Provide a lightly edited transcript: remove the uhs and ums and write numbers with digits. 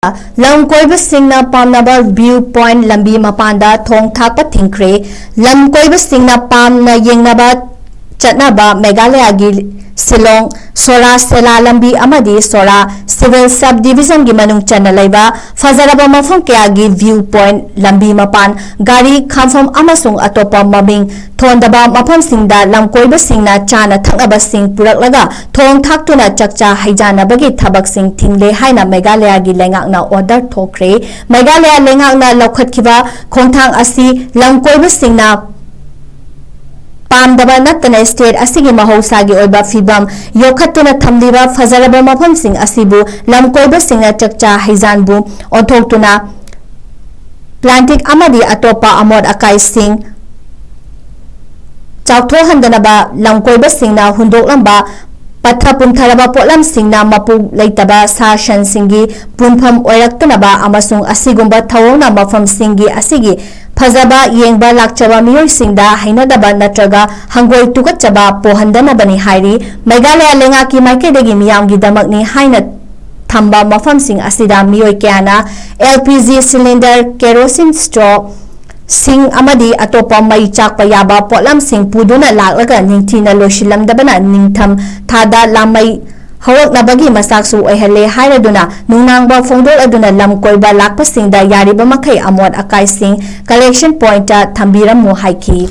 Lamkoibashing Pamnaba view point Lambi Mapanda Thong-Thakpa Thingkhre Lamkoibashing Pamna Yengnaba Chatnaba Megha Laya Silong Sora Sela Lambi Amadi Sora Civil Subdivision gi manung chana laiba Fazaraba mafam kayagi view point Lambi Mapan Gari Khamfam amasung atopa maming Thondaba mafam singda Lamkoibashing chana thangaba sing puraklaga Thong-Thaktuna chakcha haijana bagi thabak sing thingle haina Megha Laya gi lengakna order thokre Megha Laya lengakna laukhatkiba khongthang asi Lamkoibashing Pamnaba natana state asigi mahosagi oiba fibam yokhatuna thamliba fazaraba mafam sing asibu Lamkoibashing chakcha haijanbu onthoktuna plantic amadi atopa amod akai sing chautho handanaba Lamkoibashing hundoklamba patha puntharaba potlam singna mapu leitaba sa shan singi punpham oiraktanaba amasung asigumba thawona mafam singi asigi Fazaba yengba lakchaba miyoi singda hainadaba natraga hangoi tukatchaba pohandanabani hairi Megha Laya lengaki maikedegi miyamgi damakni haina thamba mafam sing asida miyoi kyana LPG cylinder kerosene straw sing amadi atopa mai chakpa yaba potlam sing puduna laklaga ningthina loishilamdabana ningtham thada lamai Hawak na bagi masaksu ay hale hayraduna nunangba fongdol aduna Lamkoiba lakpasing da yariba makai amod akai sing collection point tambiram mo haiki